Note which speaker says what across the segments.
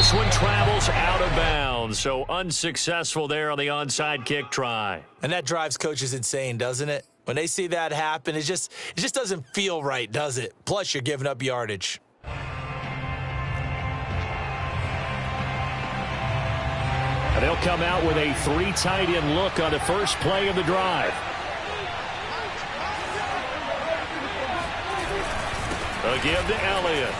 Speaker 1: this one travels out of bounds, so unsuccessful there on the onside kick try.
Speaker 2: And that drives coaches insane, doesn't it? When they see that happen, it just doesn't feel right, does it? Plus, you're giving up yardage.
Speaker 1: And they'll come out with a 3 tight end look on the first play of the drive. A give to Elliott.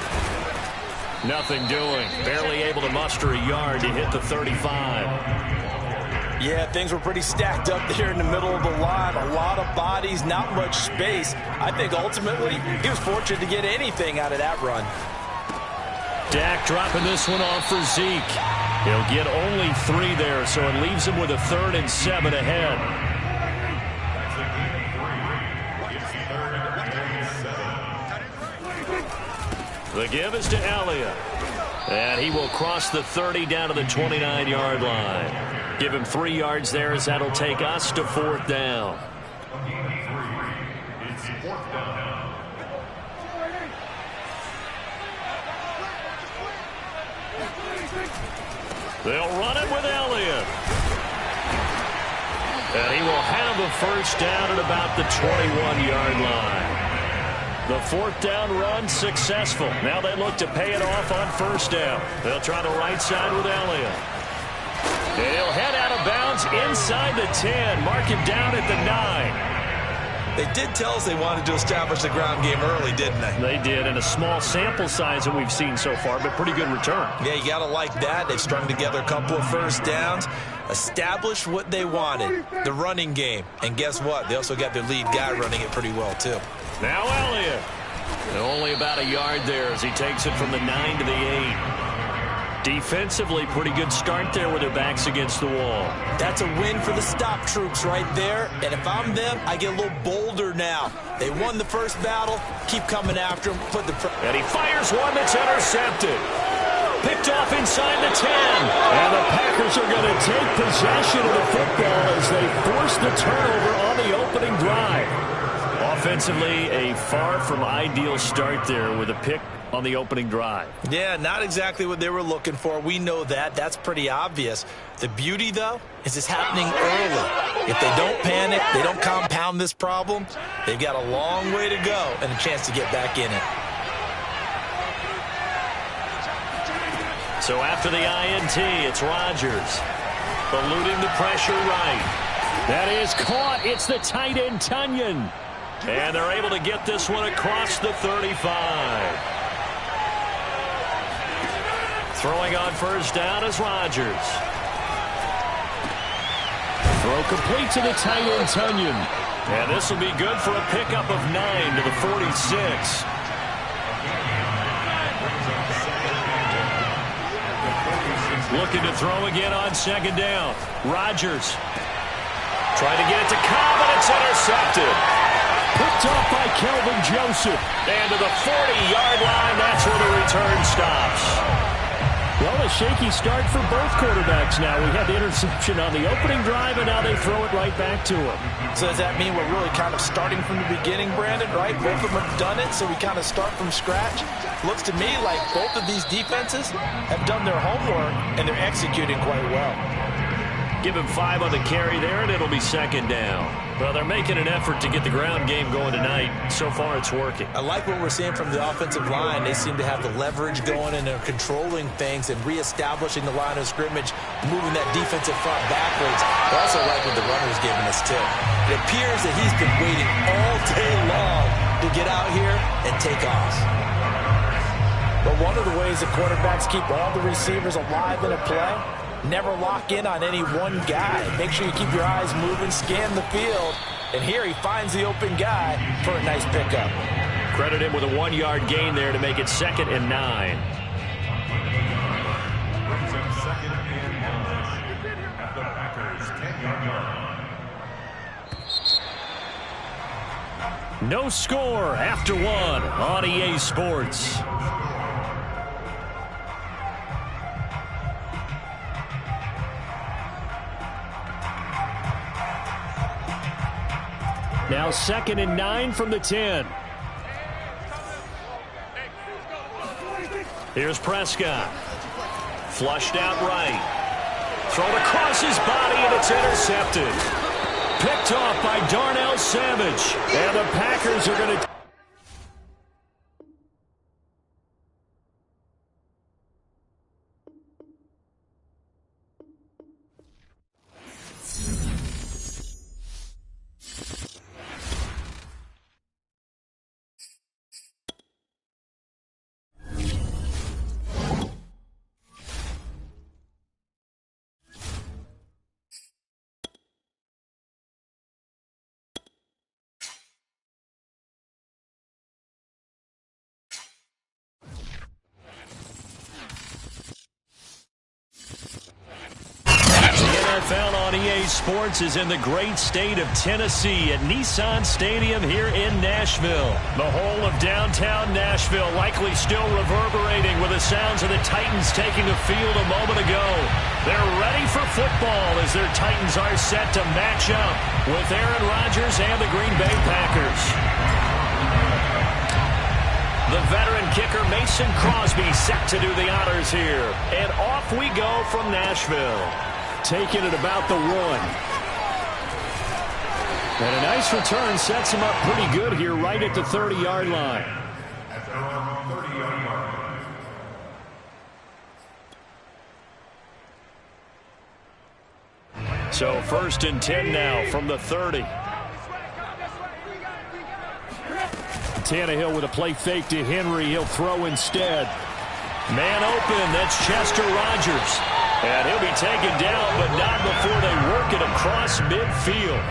Speaker 1: Nothing doing. Barely able to muster a yard to hit the 35.
Speaker 2: Yeah, things were pretty stacked up there in the middle of the line. A lot of bodies, not much space. I think ultimately he was fortunate to get anything out of that run.
Speaker 1: Dak dropping this one off for Zeke. He'll get only 3 there, so it leaves him with a 3rd and 7 ahead. The give is to Elliott. And he will cross the 30 down to the 29-yard line. Give him 3 yards there as that'll take us to 4th down. They'll run it with Elliott. And he will have a 1st down at about the 21-yard line. The 4th down run successful. Now they look to pay it off on 1st down. They'll try the right side with Elliott. They'll head out of bounds inside the 10. Mark him down at the 9.
Speaker 2: They did tell us they wanted to establish the ground game early, didn't they?
Speaker 1: They did, and a small sample size that we've seen so far, but pretty good return.
Speaker 2: Yeah, you got to like that. They've strung together a couple of 1st downs, established what they wanted, the running game. And guess what? They also got their lead guy running it pretty well, too.
Speaker 1: Now Elliott. And only about a yard there as he takes it from the 9 to the 8. Defensively, pretty good start there with their backs against the wall.
Speaker 2: That's a win for the stop troops right there. And if I'm them, I get a little bolder now. They won the first battle. Keep coming after them.
Speaker 1: And he fires one that's intercepted. Picked off inside the 10. And the Packers are going to take possession of the football as they force the turnover on the opening drive. Offensively, a far from ideal start there with a pick on the opening drive.
Speaker 2: Yeah, not exactly what they were looking for. We know that. That's pretty obvious. The beauty, though, is it's happening early. If they don't panic, they don't compound this problem, they've got a long way to go and a chance to get back in it.
Speaker 1: So after the INT, it's Rodgers. Eluding the pressure right. That is caught. It's the tight end, Tunyon. And they're able to get this one across the 35. Throwing on 1st down is Rodgers. Throw complete to the tight end, Tunyon. And this will be good for a pickup of 9 to the 46. Looking to throw again on 2nd down. Rodgers trying to get it to Cobb, and it's intercepted. Picked off by Kelvin Joseph. And to the 40-yard line, that's where the return stops. Well, a shaky start for both quarterbacks now. We had the interception on the opening drive, and now they throw it right back to him.
Speaker 2: So does that mean we're really kind of starting from the beginning, Brandon, right? Both of them have done it, so we kind of start from scratch. Looks to me like both of these defenses have done their homework, and they're executing quite well.
Speaker 1: Give him 5 on the carry there, and it'll be 2nd down. Well, they're making an effort to get the ground game going tonight. So far, it's working.
Speaker 2: I like what we're seeing from the offensive line. They seem to have the leverage going, and they're controlling things and reestablishing the line of scrimmage, moving that defensive front backwards. I also like what the runner's giving us, too. It appears that he's been waiting all day long to get out here and take off. But one of the ways that quarterbacks keep all the receivers alive in a play, never lock in on any one guy. Make sure you keep your eyes moving, scan the field. And here he finds the open guy for a nice pickup.
Speaker 1: Credit him with a 1-yard gain there to make it 2nd and 9. No score after 1 on EA Sports. Now 2nd and 9 from the 10. Here's Prescott. Flushed out right. Thrown across his body, and it's intercepted. Picked off by Darnell Savage. And the Packers are going to... NFL on EA Sports is in the great state of Tennessee at Nissan Stadium here in Nashville. The whole of downtown Nashville likely still reverberating with the sounds of the Titans taking the field a moment ago. They're ready for football as their Titans are set to match up with Aaron Rodgers and the Green Bay Packers. The veteran kicker Mason Crosby set to do the honors here. And off we go from Nashville. Taking it about the 1. And a nice return sets him up pretty good here right at the 30-yard line. So 1st and 10 now from the 30. Tannehill with a play fake to Henry. He'll throw instead. Man open, that's Chester Rogers. And he'll be taken down, but not before they work it across midfield.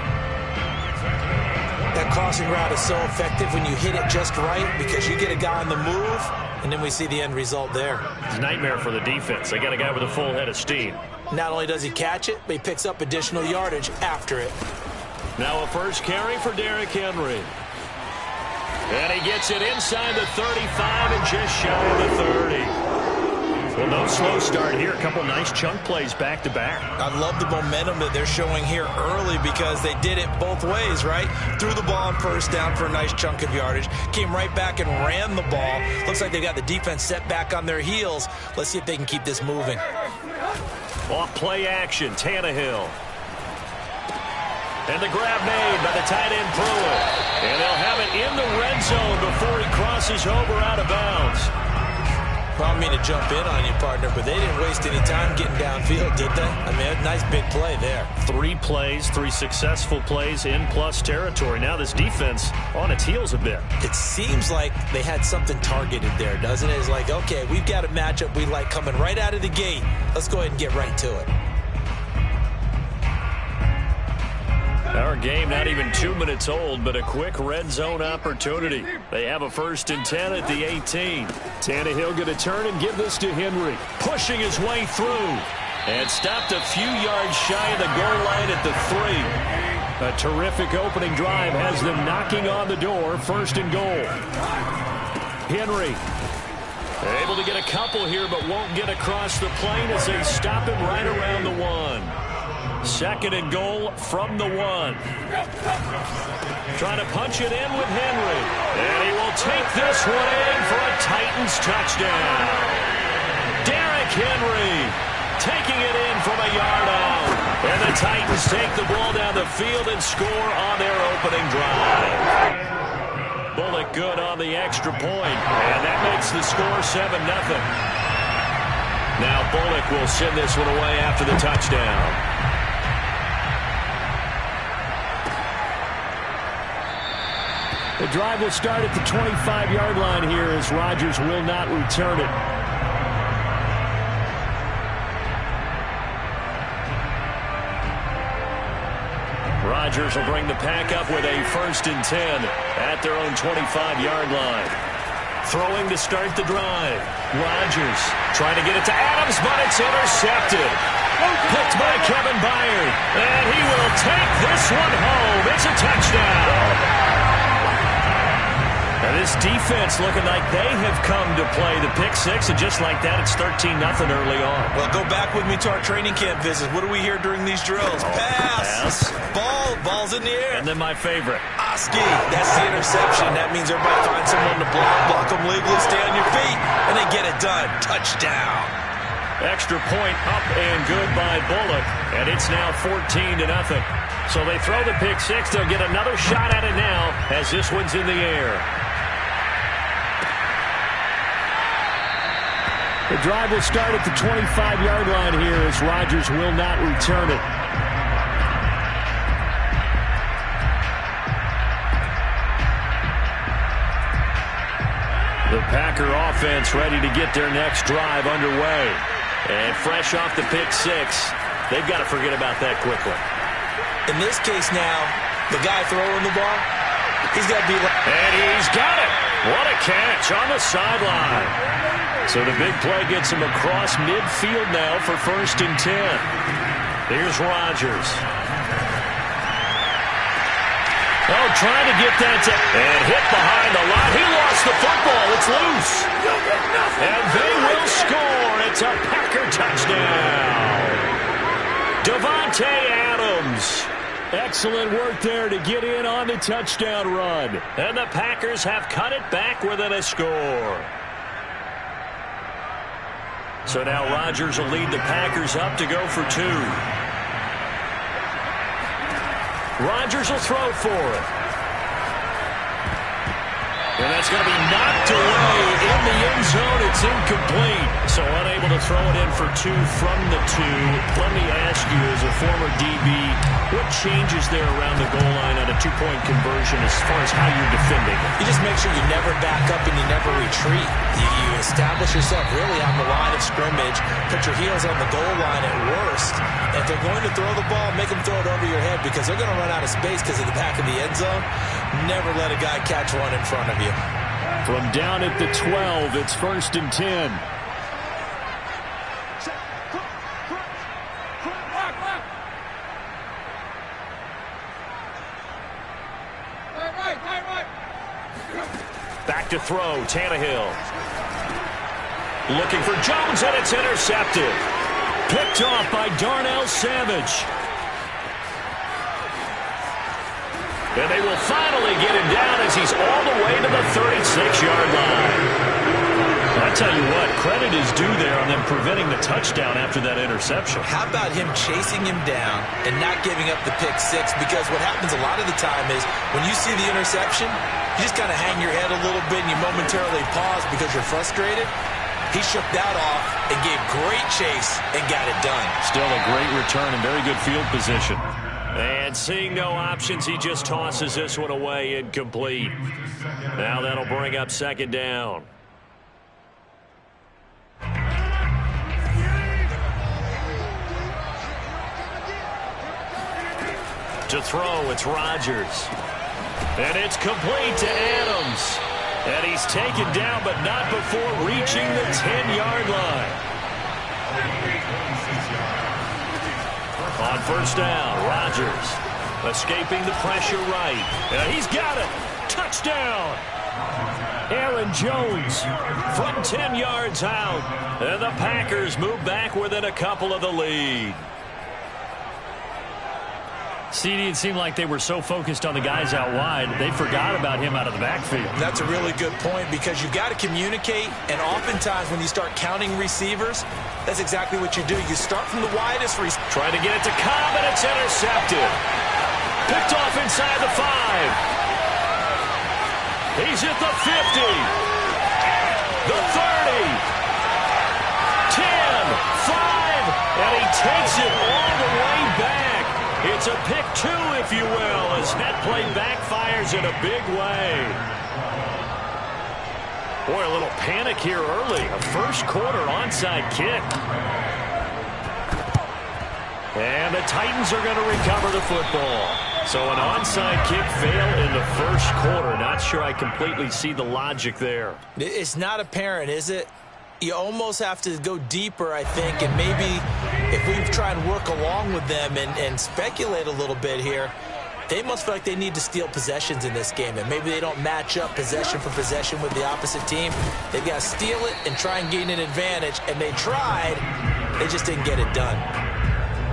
Speaker 2: That crossing route is so effective when you hit it just right because you get a guy on the move, and then we see the end result there.
Speaker 1: It's a nightmare for the defense. They got a guy with a full head of steam.
Speaker 2: Not only does he catch it, but he picks up additional yardage after it.
Speaker 1: Now a first carry for Derrick Henry. And he gets it inside the 35 and just shy of the 30. Well, no slow start here. A couple nice chunk plays back-to-back.
Speaker 2: I love the momentum that they're showing here early because they did it both ways, right? Threw the ball on first down for a nice chunk of yardage. Came right back and ran the ball. Looks like they got the defense set back on their heels. Let's see if they can keep this moving.
Speaker 1: Off play action, Tannehill. And the grab made by the tight end Pruitt. And they'll have it in the red zone before he crosses over out of bounds.
Speaker 2: I don't mean to jump in on you, partner, but they didn't waste any time getting downfield, did they? I mean, a nice big play there.
Speaker 1: 3 plays, 3 successful plays in plus territory. Now this defense on its heels a bit.
Speaker 2: It seems like they had something targeted there, doesn't it? It's like, okay, we've got a matchup we like coming right out of the gate. Let's go ahead and get right to it.
Speaker 1: Our game not even 2 minutes old, but a quick red zone opportunity. They have a 1st and 10 at the 18. Tannehill going to turn and give this to Henry. Pushing his way through. And stopped a few yards shy of the goal line at the 3. A terrific opening drive has them knocking on the door. 1st and goal. Henry able to get a couple here, but won't get across the plane as they stop him right around the 1. 2nd and goal from the 1. Trying to punch it in with Henry. And he will take this one in for a Titans touchdown. Derrick Henry taking it in from a yard out. And the Titans take the ball down the field and score on their opening drive. Bullock good on the extra point. And that makes the score 7-0. Now Bullock will send this one away after the touchdown. The drive will start at the 25-yard line here as Rodgers will not return it. Rodgers will bring the pack up with a 1st and 10 at their own 25-yard line. Throwing to start the drive. Rodgers trying to get it to Adams, but it's intercepted. Picked by Kevin Byard. And he will take this one home. It's a touchdown. Now this defense looking like they have come to play the pick 6, and just like that, it's 13-0 early on.
Speaker 2: Well, go back with me to our training camp visits. What do we hear during these drills? Pass. Ball's in the air.
Speaker 1: And then my favorite.
Speaker 2: Oski. That's the interception. That means everybody finds someone to block them legally, stay on your feet, and then get it done. Touchdown.
Speaker 1: Extra point up and good by Bullock, and it's now 14-0. So they throw the pick six. They'll get another shot at it now as this one's in the air. The drive will start at the 25-yard line here as Rodgers will not return it. The Packer offense ready to get their next drive underway. And fresh off the pick six, they've got to forget about that quickly.
Speaker 2: In this case now, the guy throwing the ball, he's got to be like...
Speaker 1: And he's got it. What a catch on the sideline. So the big play gets him across midfield now for 1st and 10. Here's Rodgers. Oh, trying to get that to... And hit behind the line. He lost the football. It's loose. And they will score. It's a Packer touchdown. Davante Adams. Excellent work there to get in on the touchdown run. And the Packers have cut it back within a score. So now Rodgers will lead the Packers up to go for 2. Rodgers will throw for it. And that's going to be knocked away in the end zone. It's incomplete. So unable to throw it in for 2 from the 2. Let me ask you, as a former DB, what changes there around the goal line on a 2-point conversion as far as how you're defending?
Speaker 2: You just make sure you never back up and you never retreat. You establish yourself really on the line of scrimmage, put your heels on the goal line at worst. And if they're going to throw the ball, make them throw it over your head because they're going to run out of space because of the back of the end zone. Never let a guy catch one in front of you.
Speaker 1: From down at the 12, it's 1st and 10. Back to throw, Tannehill. Looking for Jones, and it's intercepted. Picked off by Darnell Savage. And they will finally get him down as he's all the way to the 36-yard line. I tell you what, credit is due there on them preventing the touchdown after that interception.
Speaker 2: How about him chasing him down and not giving up the pick six? Because what happens a lot of the time is when you see the interception, you just kind of hang your head a little bit and you momentarily pause because you're frustrated. He shook that off and gave great chase and got it done.
Speaker 1: Still a great return and very good field position. And seeing no options, he just tosses this one away incomplete. Now that'll bring up 2nd down. To throw, it's Rodgers. And it's complete to Adams. And he's taken down, but not before reaching the 10-yard line. On 1st down, Rodgers escaping the pressure right. And he's got it. Touchdown. Aaron Jones from 10 yards out. And the Packers move back within a couple of the lead. CD, it seemed like they were so focused on the guys out wide, they forgot about him out of the backfield.
Speaker 2: That's a really good point because you've got to communicate, and oftentimes when you start counting receivers, that's exactly what you do. You start from the widest receiver.
Speaker 1: Trying to get it to Cobb, and it's intercepted. Picked off inside the 5. He's at the 50. The 30. 10, 5, and he takes it all the way back. It's a pick 2, if you will, as that play backfires in a big way. Boy, a little panic here early. A first-quarter onside kick. And the Titans are going to recover the football. So an onside kick fail in the first quarter. Not sure I completely see the logic there.
Speaker 2: It's not apparent, is it? You almost have to go deeper, I think, and maybe if we try and work along with them and speculate a little bit here, they must feel like they need to steal possessions in this game, and maybe they don't match up possession for possession with the opposite team. They've got to steal it and try and gain an advantage, and they tried. They just didn't get it done.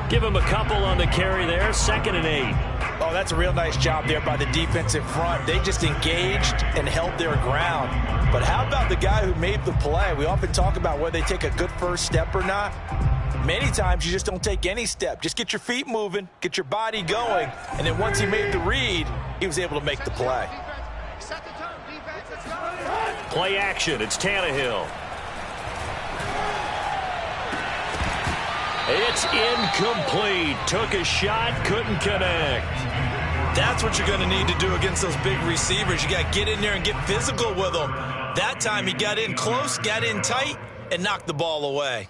Speaker 1: Give them a couple on the carry there, 2nd and 8.
Speaker 2: Oh, that's a real nice job there by the defensive front. They just engaged and held their ground. But how about the guy who made the play? We often talk about whether they take a good first step or not. Many times you just don't take any step. Just get your feet moving, get your body going, and then once he made the read, he was able to make the play.
Speaker 1: Play action, it's Tannehill. It's incomplete. Took a shot, couldn't connect.
Speaker 2: That's what you're going to need to do against those big receivers. You got to get in there and get physical with them. That time he got in close, got in tight, and knocked the ball away.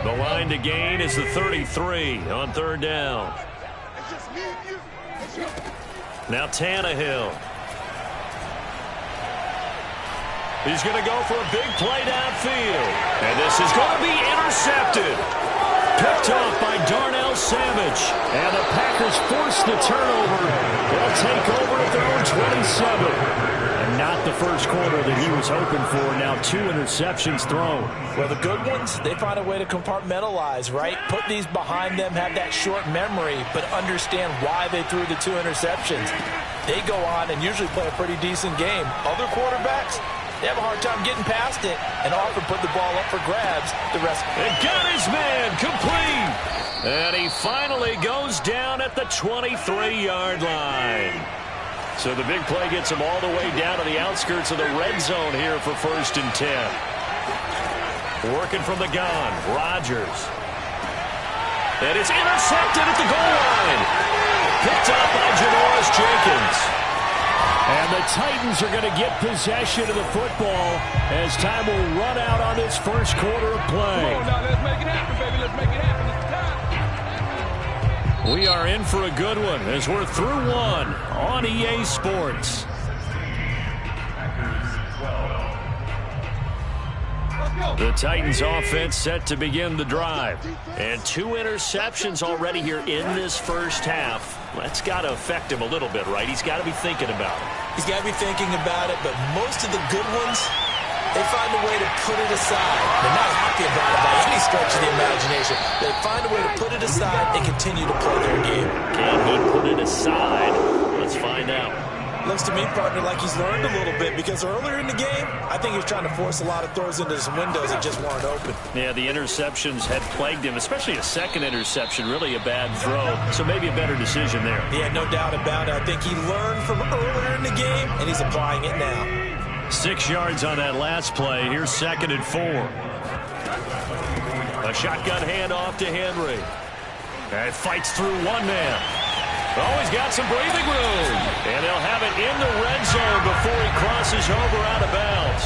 Speaker 1: The line to gain is the 33 on third down. Now Tannehill. He's going to go for a big play downfield. And this is going to be intercepted. Picked off by Darnell Savage. And the Packers force the turnover. They'll take over at their own 27. And not the first quarter that he was hoping for. Now 2 interceptions thrown.
Speaker 2: Well, the good ones, they find a way to compartmentalize, right? Put these behind them, have that short memory, but understand why they threw the 2 interceptions. They go on and usually play a pretty decent game. Other quarterbacks, they have a hard time getting past it and often put the ball up for grabs the rest.
Speaker 1: And got his man complete. And he finally goes down at the 23-yard line. So the big play gets him all the way down to the outskirts of the red zone here for 1st and 10. Working from the gun, Rodgers. And it's intercepted at the goal line. Picked up by Janoris Jenkins. And the Titans are going to get possession of the football as time will run out on this first quarter of play.
Speaker 3: Come on now, let's make it happen, baby. Let's make it happen. It's time.
Speaker 1: We are in for a good one as we're through one on EA Sports. The Titans offense set to begin the drive. And 2 interceptions already here in this first half. That's got to affect him a little bit, right? He's got to be thinking about it.
Speaker 2: He's got to be thinking about it, but most of the good ones, they find a way to put it aside. They're not happy about it by any stretch of the imagination. They find a way to put it aside and continue to play their game.
Speaker 1: Can he put it aside? Let's find out.
Speaker 2: Looks to me, partner, like he's learned a little bit because earlier in the game, I think he was trying to force a lot of throws into some windows that just weren't open.
Speaker 1: Yeah, the interceptions had plagued him, especially a second interception, really a bad throw. So maybe a better decision there.
Speaker 2: Yeah, no doubt about it. I think he learned from earlier in the game, and he's applying it now.
Speaker 1: 6 yards on that last play. Here's 2nd and 4. A shotgun handoff to Henry. And fights through one man. Oh, he's got some breathing room. And he'll have it in the red zone before he crosses over out of bounds.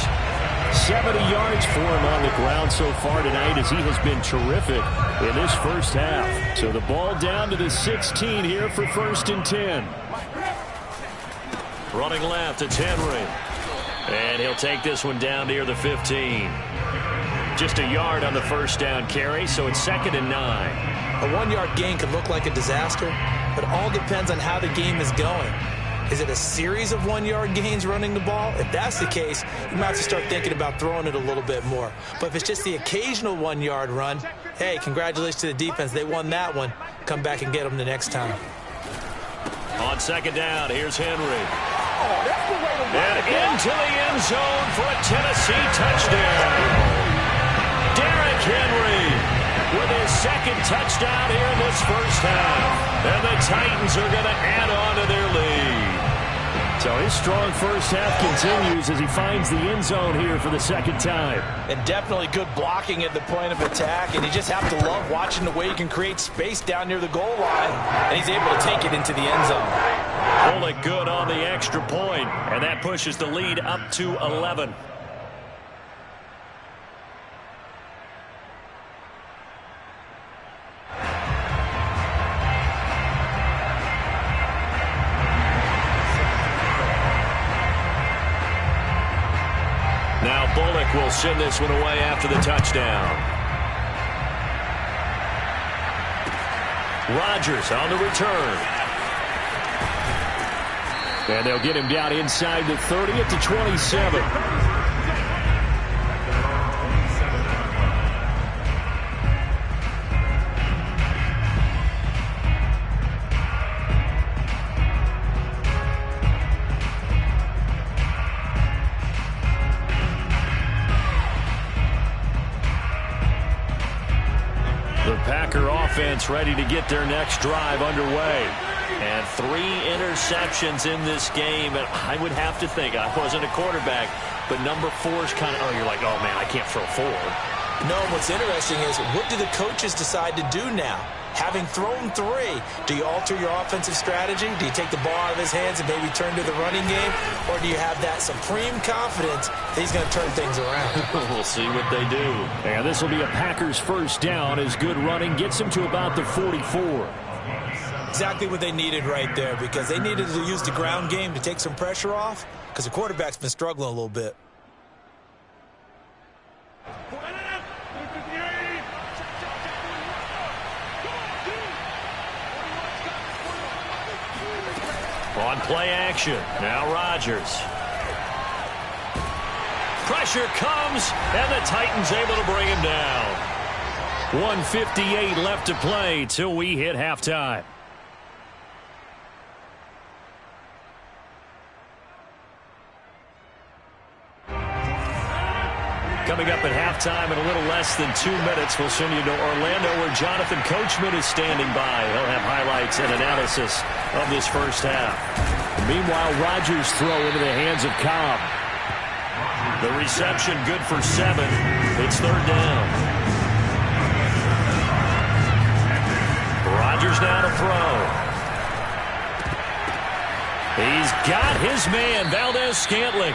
Speaker 1: 70 yards for him on the ground so far tonight as he has been terrific in this first half. So the ball down to the 16 here for 1st and 10. Running left, it's Henry. And he'll take this one down near the 15. Just a yard on the first down carry, so it's 2nd and 9.
Speaker 2: A 1-yard gain could look like a disaster, but it all depends on how the game is going. Is it a series of 1-yard gains running the ball? If that's the case, you might have to start thinking about throwing it a little bit more. But if it's just the occasional 1-yard run, hey, congratulations to the defense. They won that one. Come back and get them the next time.
Speaker 1: On 2nd down, here's Henry. And into the end zone for a Tennessee touchdown. Derrick Henry with his 2nd touchdown here in this first half. And the Titans are going to add on to their lead. So his strong first half continues as he finds the end zone here for the 2nd time.
Speaker 2: And definitely good blocking at the point of attack. And you just have to love watching the way he can create space down near the goal line. And he's able to take it into the end zone.
Speaker 1: Pull it good on the extra point. And that pushes the lead up to 11. Now Bullock will send this one away after the touchdown. Rodgers on the return. And they'll get him down inside the 30 at the 27. offense ready to get their next drive underway. And 3 interceptions in this game. And I would have to think, I wasn't a quarterback, but number 4 is kind of, you're like, oh, man, I can't throw 4.
Speaker 2: No, what's interesting is, what do the coaches decide to do now? Having thrown 3, do you alter your offensive strategy? Do you take the ball out of his hands and maybe turn to the running game? Or do you have that supreme confidence that he's going to turn things around?
Speaker 1: We'll see what they do. And this will be a Packers first down as good running gets him to about the 44.
Speaker 2: Exactly what they needed right there, because they needed to use the ground game to take some pressure off, because the quarterback's been struggling a little bit.
Speaker 1: On play action, now Rodgers. Pressure comes, and the Titans able to bring him down. 1:58 left to play till we hit halftime. Coming up at halftime in a little less than 2 minutes, we'll send you to Orlando where Jonathan Coachman is standing by. He'll have highlights and analysis of this first half. Meanwhile, Rodgers throw into the hands of Cobb. The reception good for 7. It's 3rd down. Rodgers now to throw. He's got his man, Valdez-Scantling.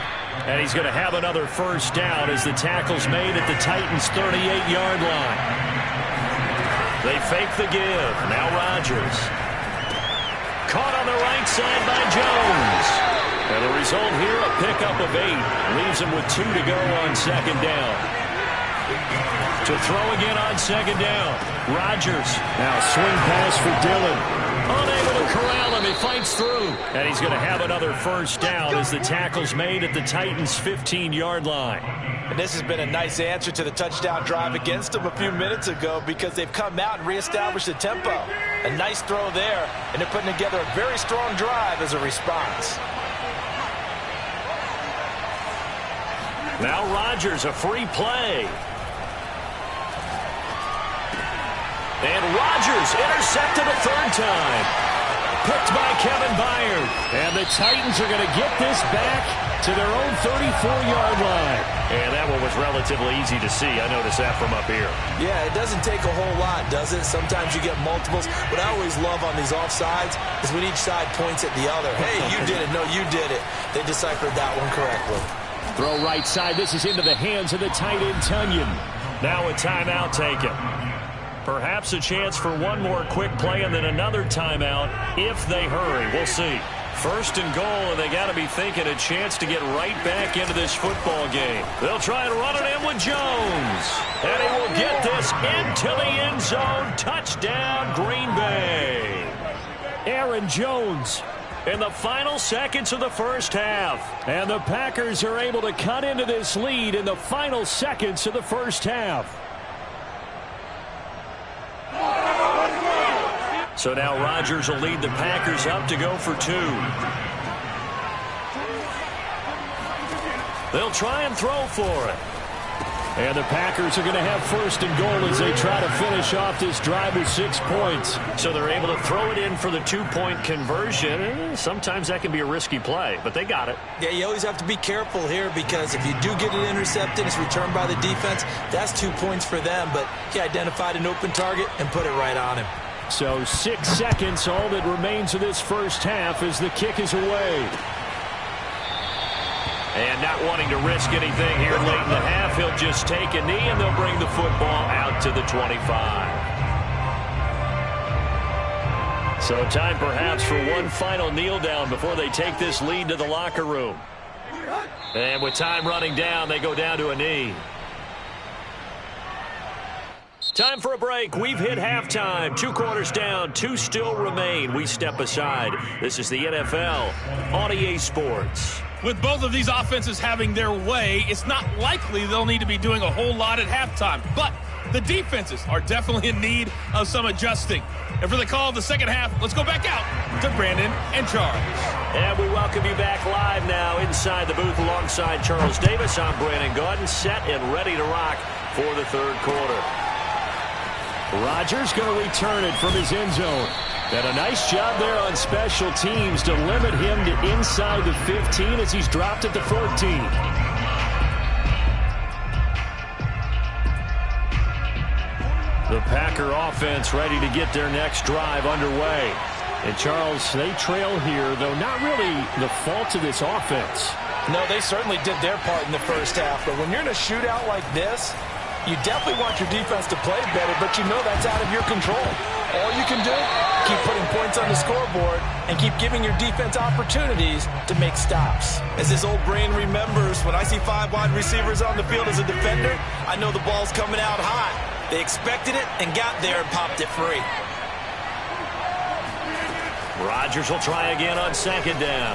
Speaker 1: And he's going to have another first down as the tackle's made at the Titans' 38-yard line. They fake the give. Now Rodgers. Caught on the right side by Jones. And the result here, a pickup of 8. Leaves him with 2 to go on 2nd down. To throw again on 2nd down. Rodgers. Now swing pass for Dillon. Unable to corral him. He fights through. And he's going to have another first down as the tackle's made at the Titans' 15-yard line.
Speaker 2: And this has been a nice answer to the touchdown drive against them a few minutes ago, because they've come out and reestablished the tempo. A nice throw there, and they're putting together a very strong drive as a response.
Speaker 1: Now Rodgers, a free play. And Rodgers intercepted a 3rd time. Picked by Kevin Byard. And the Titans are going to get this back to their own 34-yard line. And that one was relatively easy to see. I noticed that from up here.
Speaker 2: Yeah, it doesn't take a whole lot, does it? Sometimes you get multiples. What I always love on these offsides is when each side points at the other. Hey, you did it. No, you did it. They deciphered that one correctly.
Speaker 1: Throw right side. This is into the hands of the tight end, Tunyon. Now a timeout taken. Perhaps a chance for one more quick play and then another timeout if they hurry. We'll see. 1st and goal, and they got to be thinking a chance to get right back into this football game. They'll try and run it in with Jones. And he will get this into the end zone. Touchdown, Green Bay. Aaron Jones in the final seconds of the first half. And the Packers are able to cut into this lead in the final seconds of the first half. So now Rodgers will lead the Packers up to go for 2. They'll try and throw for it. And the Packers are going to have 1st and goal as they try to finish off this drive with 6 points. So they're able to throw it in for the 2-point conversion. Sometimes that can be a risky play, but they got it.
Speaker 2: Yeah, you always have to be careful here, because if you do get it intercepted, it's returned by the defense, that's 2 points for them. But he identified an open target and put it right on him.
Speaker 1: So 6 seconds, all that remains of this first half as the kick is away. And not wanting to risk anything here late in the half, he'll just take a knee and they'll bring the football out to the 25. So time perhaps for one final kneel down before they take this lead to the locker room. And with time running down, they go down to a knee. Time for a break. We've hit halftime. 2 quarters down. 2 still remain. We step aside. This is the NFL on EA Sports.
Speaker 3: With both of these offenses having their way, it's not likely they'll need to be doing a whole lot at halftime. But the defenses are definitely in need of some adjusting. And for the call of the second half, let's go back out to Brandon and Charles.
Speaker 1: And we welcome you back live now inside the booth alongside Charles Davis. I'm Brandon Gaudin, set and ready to rock for the third quarter. Rodgers going to return it from his end zone. And a nice job there on special teams to limit him to inside the 15 as he's dropped at the 14. The Packer offense ready to get their next drive underway. And, Charles, they trail here, though not really the fault of this offense.
Speaker 2: No, they certainly did their part in the first half. But when you're in a shootout like this, you definitely want your defense to play better, but you know that's out of your control. All you can do, keep putting points on the scoreboard and keep giving your defense opportunities to make stops. As this old brain remembers, when I see 5 wide receivers on the field as a defender, I know the ball's coming out hot. They expected it and got there and popped it free.
Speaker 1: Rodgers will try again on second down.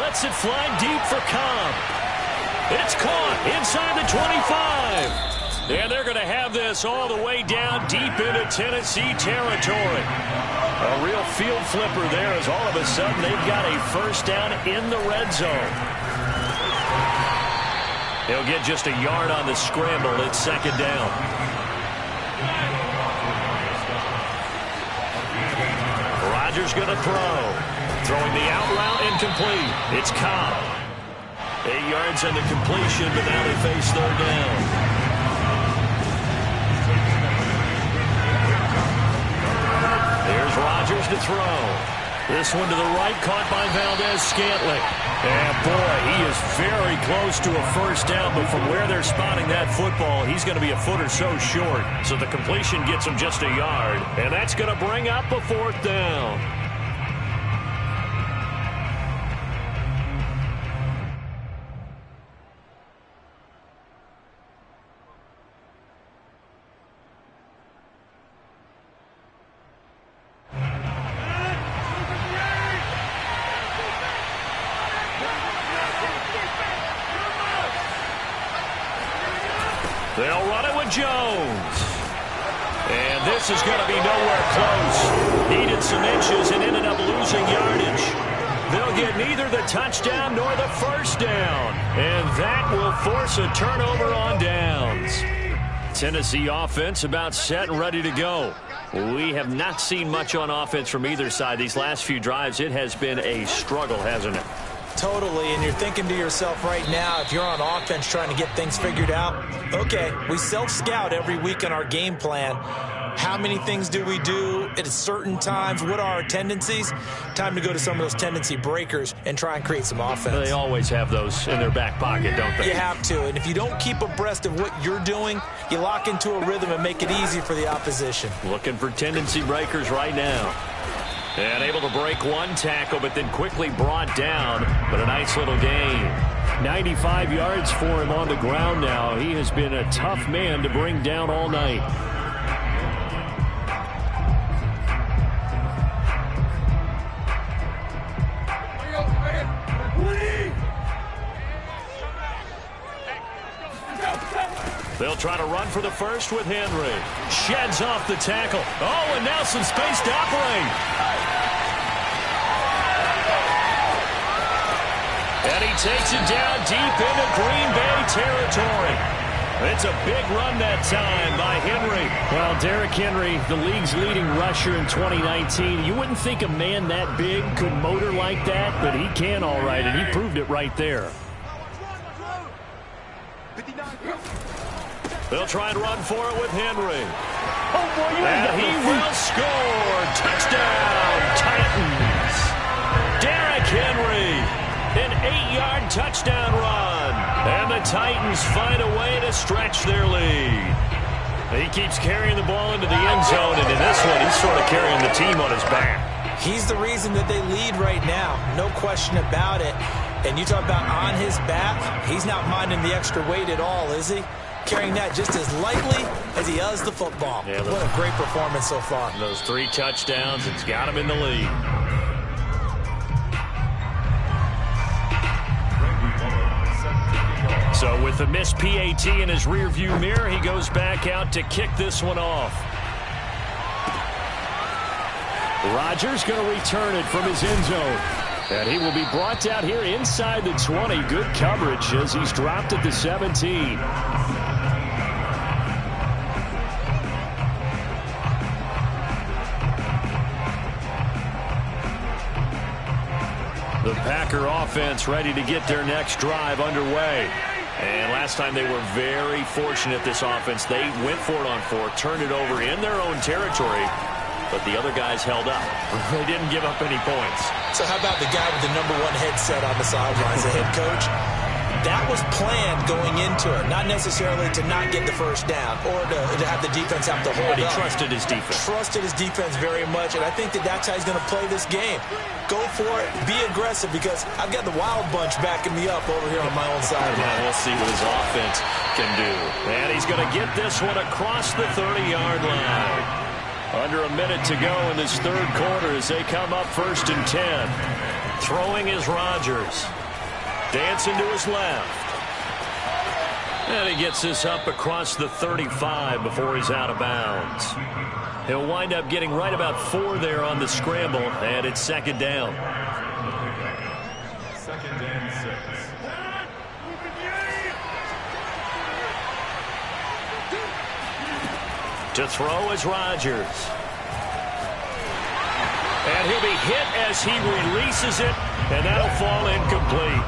Speaker 1: Lets it fly deep for Cobb. It's caught inside the 25. And they're going to have this all the way down deep into Tennessee territory. A real field flipper there as all of a sudden they've got a first down in the red zone. He'll get just a yard on the scramble. It's second down. Rodgers going to throw. Throwing the out route incomplete. It's Cobb. 8 yards on the completion, but now they face third down. There's Rodgers to throw. This one to the right, caught by Valdez-Scantling. And boy, he is very close to a first down, but from where they're spotting that football, he's going to be a foot or so short. So the completion gets him just a yard, and that's going to bring up a fourth down. They'll run it with Jones. And this is going to be nowhere close. Needed some inches and ended up losing yardage. They'll get neither the touchdown nor the first down. And that will force a turnover on downs. Tennessee offense about set and ready to go. We have not seen much on offense from either side. These last few drives, it has been a struggle, hasn't it?
Speaker 2: Totally, and you're thinking to yourself right now, if you're on offense trying to get things figured out, okay, we self-scout every week in our game plan. How many things do we do at certain times? What are our tendencies? Time to go to some of those tendency breakers and try and create some offense.
Speaker 1: They always have those in their back pocket, don't they?
Speaker 2: You have to, and if you don't keep abreast of what you're doing, you lock into a rhythm and make it easy for the opposition.
Speaker 1: Looking for tendency breakers right now. And able to break one tackle, but then quickly brought down. But a nice little gain. 95 yards for him on the ground now. He has been a tough man to bring down all night. They'll try to run for the first with Henry. Sheds off the tackle. Oh, and now some space to operate. And he takes it down deep into Green Bay territory. It's a big run that time by Henry. Well, Derrick Henry, the league's leading rusher in 2019. You wouldn't think a man that big could motor like that, but he can all right, and he proved it right there. They'll try and run for it with Henry.
Speaker 4: Oh, boy,
Speaker 1: and he will score. Touchdown, Titans. Derrick Henry. An 8-yard touchdown run. And the Titans find a way to stretch their lead. He keeps carrying the ball into the end zone, and in this one, he's sort of carrying the team on his back.
Speaker 2: He's the reason that they lead right now. No question about it. And you talk about on his back, he's not minding the extra weight at all, is he? Carrying that just as lightly as he does the football. Yeah, what a great performance so far.
Speaker 1: Those 3 touchdowns, it's got him in the lead. So with the missed PAT in his rearview mirror, he goes back out to kick this one off. Rodgers going to return it from his end zone. And he will be brought down here inside the 20. Good coverage as he's dropped at the 17. The Packer offense ready to get their next drive underway. And last time they were very fortunate, this offense. They went for it on 4, turned it over in their own territory, but the other guys held up. They didn't give up any points.
Speaker 2: So how about the guy with the #1 headset on the sidelines, the head coach? That was planned going into it, not necessarily to not get the first down or to have the defense have to hold up.
Speaker 1: But he trusted his defense.
Speaker 2: Trusted his defense very much, and I think that's how he's going to play this game. Go for it, be aggressive, because I've got the wild bunch backing me up over here on my own side.
Speaker 1: Yeah, we'll see what his offense can do. And he's going to get this one across the 30-yard line. Under a minute to go in this third quarter as they come up 1st and 10. Throwing is Rodgers. Dancing to his left. And he gets this up across the 35 before he's out of bounds. He'll wind up getting right about 4 there on the scramble, and it's 2nd down.
Speaker 4: 2nd and 6.
Speaker 1: To throw is Rodgers. And he'll be hit as he releases it, and that'll fall incomplete.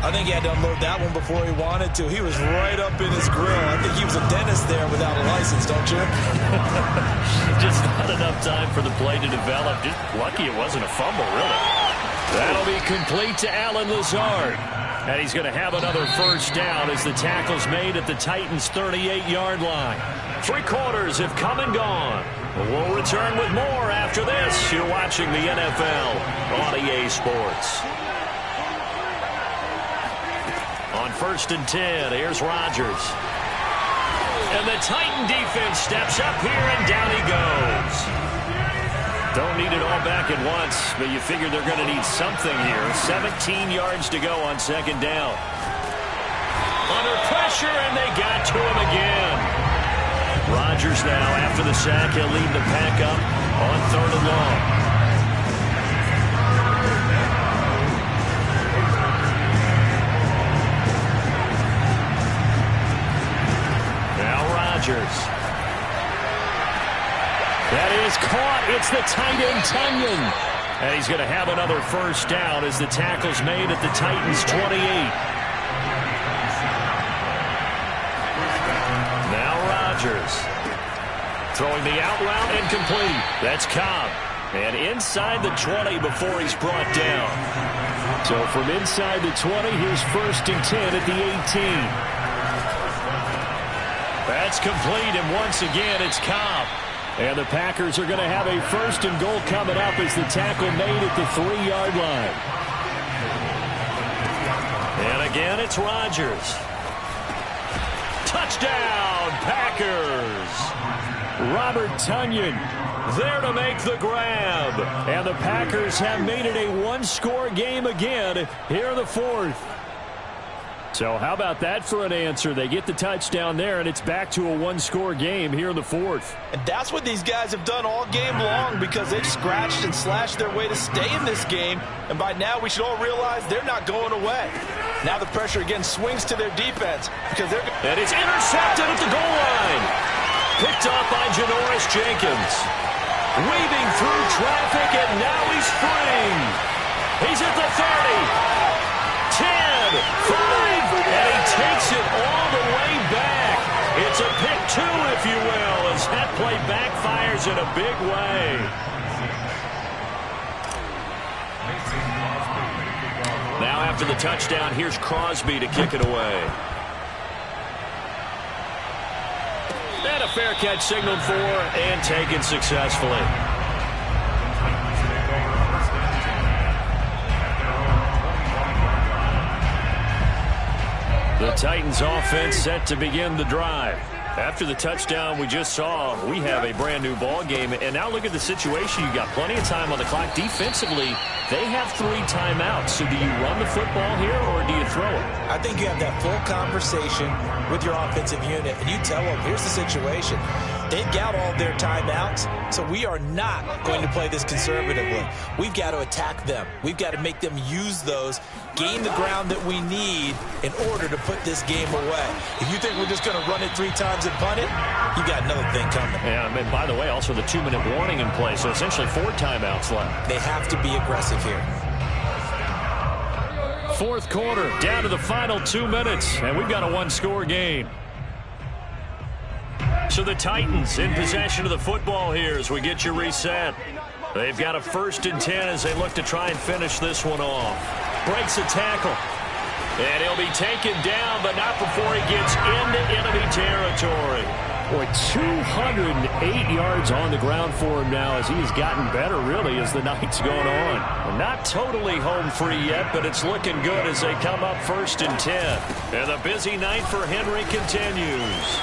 Speaker 2: I think he had to unload that one before he wanted to. He was right up in his grill. I think he was a dentist there without a license, don't you?
Speaker 1: Just not enough time for the play to develop. Just lucky it wasn't a fumble, really. That'll be complete to Allen Lazard. And he's going to have another first down as the tackle's made at the Titans' 38-yard line. 3 quarters have come and gone. We'll return with more after this. You're watching the NFL on EA Sports. On 1st and 10, here's Rodgers. And the Titan defense steps up here, and down he goes. Don't need it all back at once, but you figure they're going to need something here. 17 yards to go on 2nd down. Under pressure, and they got to him again. Rodgers now, after the sack, he'll lead the pack up on 3rd and long. That is caught. It's the tight end, Tunyon. And he's going to have another first down as the tackle's made at the Titans' 28. Now Rodgers. Throwing the out route and complete. That's Cobb. And inside the 20 before he's brought down. So from inside the 20, here's 1st and 10 at the 18. That's complete, and once again, it's Cobb. And the Packers are going to have a 1st and goal coming up as the tackle made at the 3-yard line. And again, it's Rodgers. Touchdown, Packers! Robert Tunyon there to make the grab. And the Packers have made it a 1-score game again here in the 4th. So how about that for an answer? They get the touchdown there, and it's back to a 1-score game here in the 4th.
Speaker 2: And that's what these guys have done all game long, because they've scratched and slashed their way to stay in this game. And by now, we should all realize they're not going away. Now the pressure again swings to their defense, because they're...
Speaker 1: And it's intercepted at the goal line. Picked up by Janoris Jenkins. Weaving through traffic, and now he's free. He's at the 30. 10, 5, and he takes it all the way back. It's a pick 2, if you will, as that play backfires in a big way. Now after the touchdown, here's Crosby to kick it away. And a fair catch signaled for and taken successfully. The Titans offense set to begin the drive. After the touchdown we just saw, we have a brand new ball game. And now look at the situation. You got plenty of time on the clock. Defensively, they have 3 timeouts. So do you run the football here or do you throw it?
Speaker 2: I think you have that full conversation with your offensive unit, and you tell them, here's the situation. They've got all their timeouts, so we are not going to play this conservatively. We've got to attack them. We've got to make them use those, gain the ground that we need in order to put this game away. If you think we're just going to run it 3 times and punt it, you got another thing coming.
Speaker 1: Yeah, and by the way, also the 2-minute warning in play, so essentially 4 timeouts left.
Speaker 2: They have to be aggressive here.
Speaker 1: Fourth quarter, down to the final 2 minutes, and we've got a one-score game. So the Titans in possession of the football here as we get you reset. They've got a 1st and 10 as they look to try and finish this one off. Breaks a tackle. And he'll be taken down, but not before he gets into enemy territory. Boy, 208 yards on the ground for him now as he's gotten better, really, as the night's gone on. And not totally home free yet, but it's looking good as they come up 1st and 10. And the busy night for Henry continues.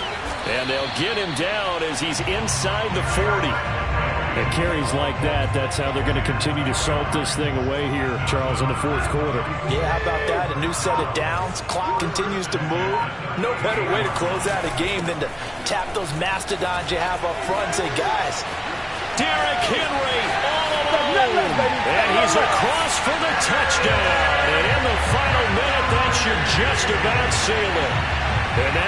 Speaker 1: And they'll get him down as he's inside the 40. And carries like that, that's how they're going to continue to salt this thing away here, Charles, in the fourth quarter.
Speaker 2: Yeah, how about that? A new set of downs. Clock continues to move. No better way to close out a game than to tap those mastodons you have up front and say, guys.
Speaker 1: Derrick Henry all alone. And he's across for the touchdown. And in the final minute, that should just about seal it. And